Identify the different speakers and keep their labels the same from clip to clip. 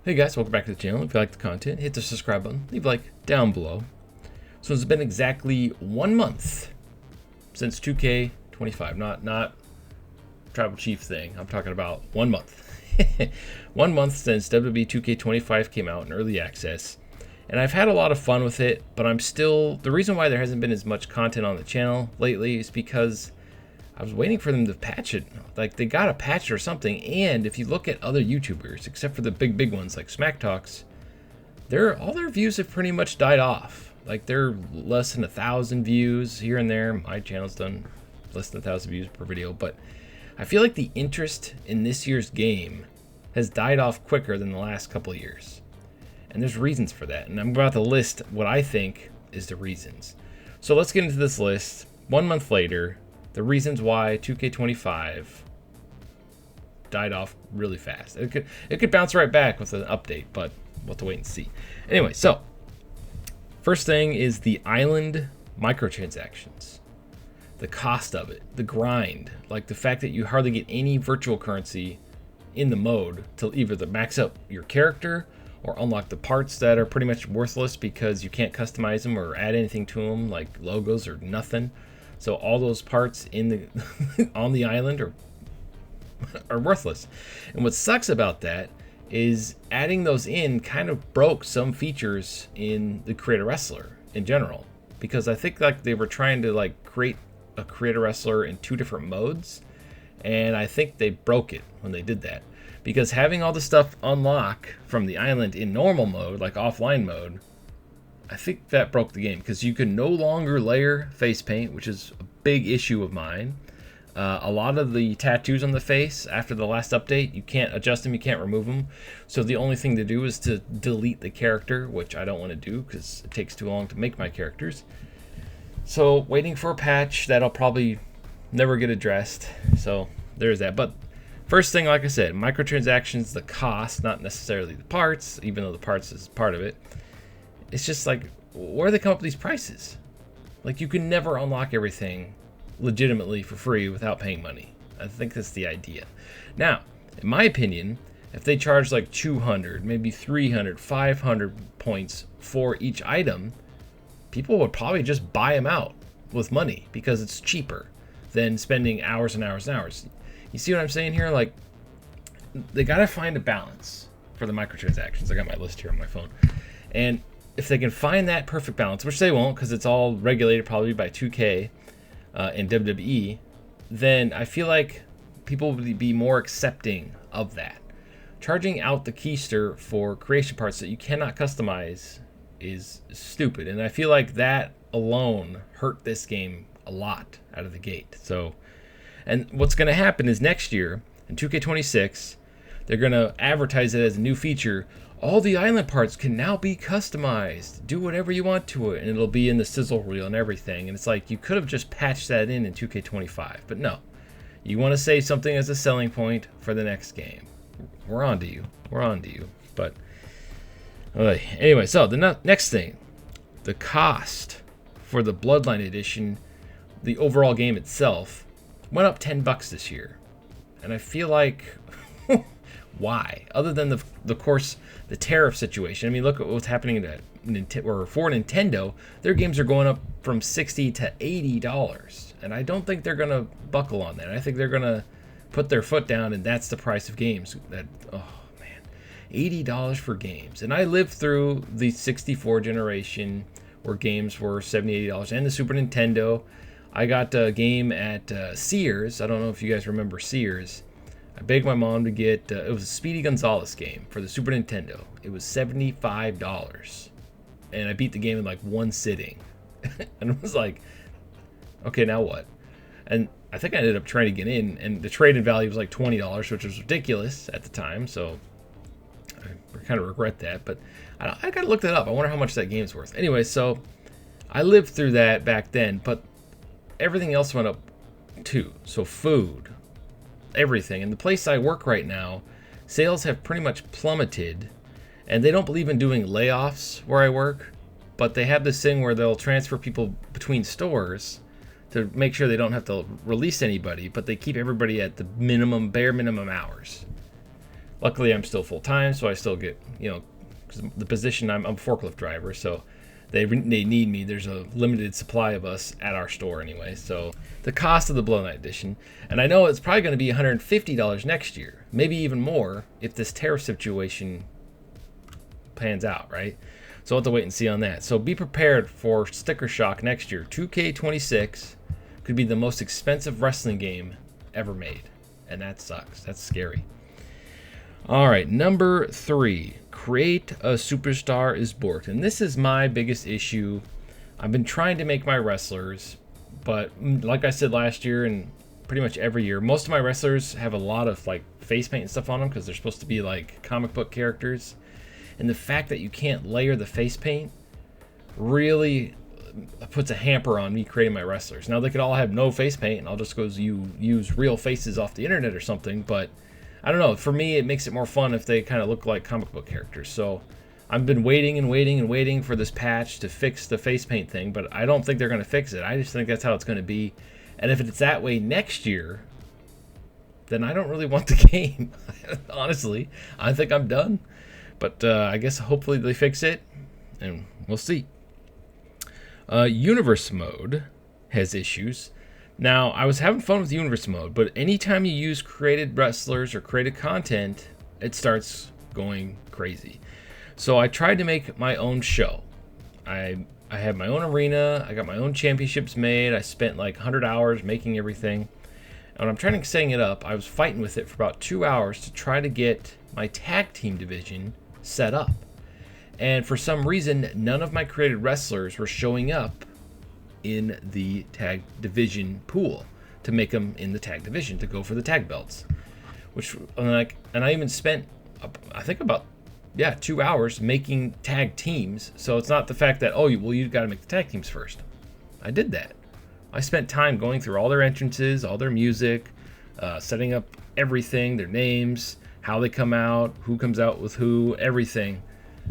Speaker 1: Hey guys, welcome back to the channel. If you like the content, hit the subscribe button, leave a like down below. So it's been exactly 1 month since 2K25, not Tribal Chief thing. I'm talking about 1 month. 1 month since WWE 2K25 came out in early access. And I've had a lot of fun with it, but the reason why there hasn't been as much content on the channel lately is because I was waiting for them to patch it. Like, they got to patch it or something. And if you look at other YouTubers, except for the big ones like Smack Talks, all their views have pretty much died off. Like, they're less than 1,000 views here and there. My channel's done less than 1,000 views per video, but I feel like the interest in this year's game has died off quicker than the last couple of years. And there's reasons for that. And I'm about to list what I think is the reasons. So let's get into this list. 1 month later, the reasons why 2K25 died off really fast. It could bounce right back with an update, but we'll have to wait and see. Anyway, so first thing is the island microtransactions. The cost of it, the grind, like the fact that you hardly get any virtual currency in the mode to either max up your character or unlock the parts that are pretty much worthless because you can't customize them or add anything to them, like logos or nothing. So all those parts in the on the island are worthless. And what sucks about that is adding those in kind of broke some features in the Create a Wrestler in general, because I think like they were trying to like create a Create a Wrestler in 2 different modes, and I think they broke it when they did that, because having all the stuff unlock from the island in normal mode, like offline mode, I think that broke the game, because you can no longer layer face paint, which is a big issue of mine. A lot of the tattoos on the face after the last update, you can't adjust them, you can't remove them. So the only thing to do is to delete the character, which I don't want to do because it takes too long to make my characters. So waiting for a patch that'll probably never get addressed. So there's that. But first thing, like I said, microtransactions, the cost, not necessarily the parts, even though the parts is part of it. It's just like, where do they come up with these prices? Like, you can never unlock everything legitimately for free without paying money. I think that's the idea. Now, in my opinion, if they charge like 200, maybe 300, 500 points for each item, people would probably just buy them out with money because it's cheaper than spending hours and hours and hours. You see what I'm saying here? Like, they got to find a balance for the microtransactions. I got my list here on my phone. And if they can find that perfect balance, which they won't because it's all regulated probably by 2K and WWE, then I feel like people would be more accepting of that. Charging out the keister for creation parts that you cannot customize is stupid, and I feel like that alone hurt this game a lot out of the gate. So, and what's going to happen is next year in 2K26, they're going to advertise it as a new feature. All the island parts can now be customized. Do whatever you want to it, and it'll be in the sizzle reel and everything. And it's like, you could have just patched that in 2K25, but no. You want to say something as a selling point for the next game. We're on to you. We're on to you. But anyway, so the next thing, the cost for the Bloodline Edition, the overall game itself, went up $10 this year. And I feel like, why? Other than the course, the tariff situation. I mean, look at what's happening for Nintendo. Their games are going up from $60 to $80, and I don't think they're gonna buckle on that. I think they're gonna put their foot down, and that's the price of games. Oh man, $80 for games. And I lived through the 64 generation where games were $70, $80, and the Super Nintendo. I got a game at Sears. I don't know if you guys remember Sears. I begged my mom to get, it was a Speedy Gonzales game for the Super Nintendo. It was $75. And I beat the game in like one sitting. And it was like, okay, now what? And I think I ended up trying to get in, and the trade-in value was like $20, which was ridiculous at the time. So I kind of regret that. But I got to look that up. I wonder how much that game's worth. Anyway, so I lived through that back then, but everything else went up too. So food, everything. And the place I work right now, sales have pretty much plummeted, and they don't believe in doing layoffs where I work, but they have this thing where they'll transfer people between stores to make sure they don't have to release anybody, but they keep everybody at the bare minimum hours. Luckily, I'm still full time, so I still get, you know, 'cause the position I'm a forklift driver, so they need me. There's a limited supply of us at our store anyway. So the cost of the Blow Knight Edition, and I know it's probably going to be $150 next year, maybe even more if this tariff situation pans out, right? So we'll have to wait and see on that. So be prepared for sticker shock next year. 2K26 could be the most expensive wrestling game ever made, and that sucks. That's scary. All right, number 3, create a superstar is borked. And this is my biggest issue. I've been trying to make my wrestlers, but like I said last year and pretty much every year, most of my wrestlers have a lot of like face paint and stuff on them because they're supposed to be like comic book characters. And the fact that you can't layer the face paint really puts a hamper on me creating my wrestlers. Now they could all have no face paint and I'll just go use real faces off the internet or something, but I don't know. For me, it makes it more fun if they kind of look like comic book characters. So I've been waiting and waiting and waiting for this patch to fix the face paint thing, but I don't think they're going to fix it. I just think that's how it's going to be. And if it's that way next year, then I don't really want the game. Honestly, I think I'm done. But I guess hopefully they fix it, and we'll see. Universe mode has issues. Now, I was having fun with Universe mode, but anytime you use created wrestlers or created content, it starts going crazy. So I tried to make my own show. I had my own arena. I got my own championships made. I spent like 100 hours making everything. And when I'm trying to setting it up, I was fighting with it for about 2 hours to try to get my tag team division set up. And for some reason, none of my created wrestlers were showing up in the tag division pool to make them in the tag division to go for the tag belts, which and I even spent I think about 2 hours making tag teams. So it's not the fact that you got to make the tag teams first. I did that. I spent time going through all their entrances, all their music, setting up everything, their names, how they come out, who comes out with who, everything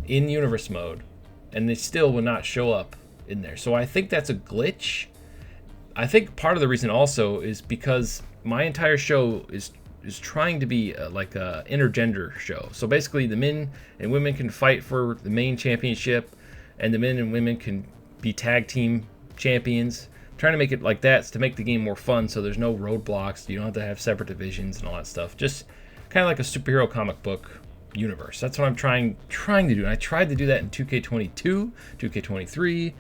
Speaker 1: in universe mode, and they still would not show up in there. So I think that's a glitch. I think part of the reason also is because my entire show is trying to be like a intergender show. So basically the men and women can fight for the main championship, and the men and women can be tag team champions. I'm trying to make it like that to make the game more fun, so there's no roadblocks. You don't have to have separate divisions and all that stuff. Just kind of like a superhero comic book universe. That's what I'm trying to do. And I tried to do that in 2K22, 2K23,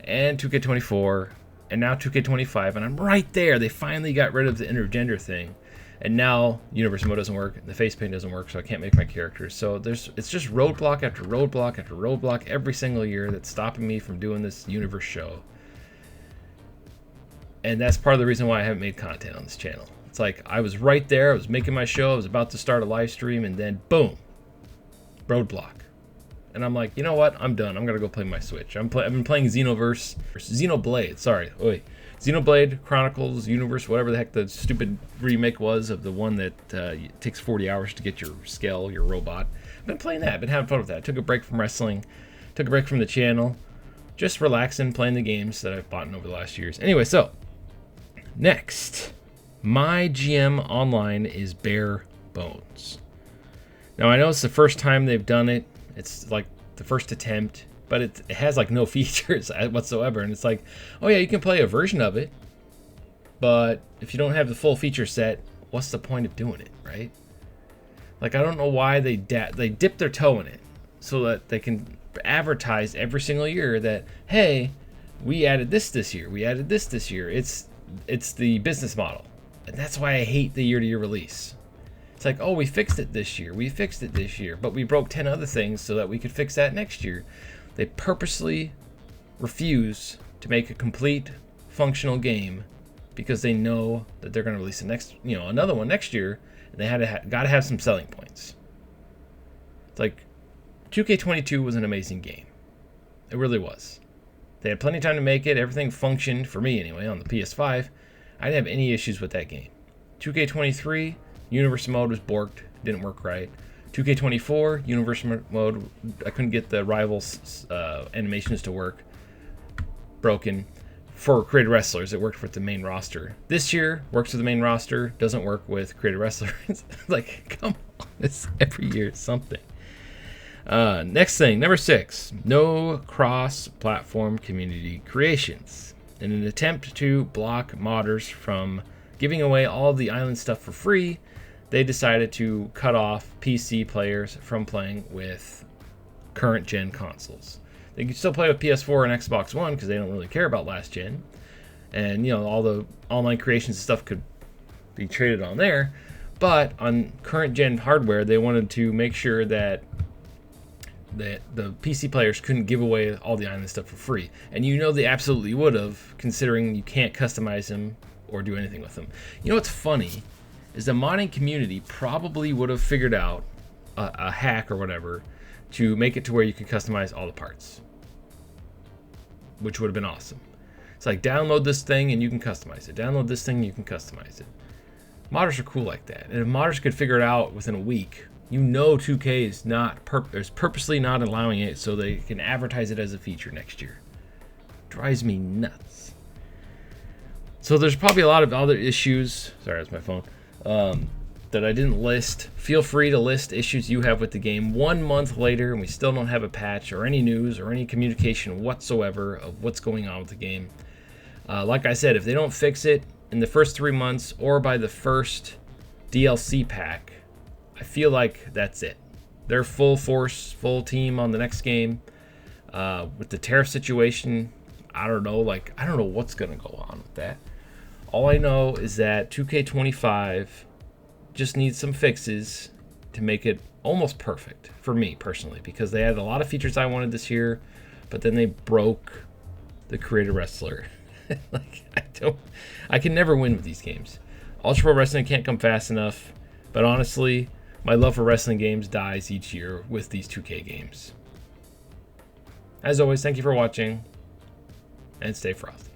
Speaker 1: and 2K24, and now 2K25, and I'm right there. They finally got rid of the intergender thing, and now universe mode doesn't work, the face paint doesn't work, so I can't make my characters. So it's just roadblock after roadblock after roadblock every single year that's stopping me from doing this universe show. And that's part of the reason why I haven't made content on this channel. It's like I was right there, I was making my show, I was about to start a live stream, and then boom, roadblock. And I'm like, you know what? I'm done. I'm gonna go play my Switch. I've been playing Xenoblade. Sorry, Xenoblade Chronicles Universe, whatever the heck the stupid remake was of the one that takes 40 hours to get your scale, your robot. I've been playing that. I've been having fun with that. Took a break from wrestling. Took a break from the channel. Just relaxing, playing the games that I've bought over the last years. Anyway, so next, MyGM Online is bare bones. Now I know it's the first time they've done it. It's like the first attempt, but it has like no features whatsoever. And it's like, oh yeah, you can play a version of it, but if you don't have the full feature set, what's the point of doing it, right? Like, I don't know why they dip their toe in it so that they can advertise every single year that, hey, we added this year, we added this year. It's the business model, and that's why I hate the year-to-year release. It's like, oh, we fixed it this year, but we broke 10 other things so that we could fix that next year. They purposely refuse to make a complete functional game because they know that they're going to release another one next year, and they got to have some selling points. It's like 2K22 was an amazing game. It really was. They had plenty of time to make it. Everything functioned, for me anyway, on the PS5. I didn't have any issues with that game. 2K23, Universe mode was borked, didn't work right. 2K24, Universe mode, I couldn't get the rivals animations to work. Broken. For created wrestlers, it worked with the main roster. This year, works with the main roster, doesn't work with created wrestlers. Like, come on. It's every year it's something. Next thing, number 6, no cross-platform community creations. In an attempt to block modders from giving away all of the island stuff for free, they decided to cut off PC players from playing with current gen consoles. They can still play with PS4 and Xbox One because they don't really care about last gen. And, all the online creations and stuff could be traded on there. But on current gen hardware, they wanted to make sure that the PC players couldn't give away all the island stuff for free. And they absolutely would have, considering you can't customize them or do anything with them. What's funny is the modding community probably would have figured out a hack or whatever to make it to where you could customize all the parts, which would have been awesome. It's like, download this thing and you can customize it. Download this thing and you can customize it. Modders are cool like that. And if modders could figure it out within a week, 2K is purposely not allowing it so they can advertise it as a feature next year. Drives me nuts. So there's probably a lot of other issues. Sorry, that's my phone. That I didn't list. Feel free to list issues you have with the game 1 month later and we still don't have a patch or any news or any communication whatsoever of what's going on with the game. Like I said, if they don't fix it in the first 3 months or by the first DLC pack, I feel like that's it. They're full force, full team on the next game. With the tariff situation, I don't know what's going to go on with that. All I know is that 2K25 just needs some fixes to make it almost perfect for me personally, because they had a lot of features I wanted this year, but then they broke the creator wrestler. I can never win with these games. Ultra Pro Wrestling can't come fast enough, but honestly, my love for wrestling games dies each year with these 2K games. As always, thank you for watching, and stay frosty.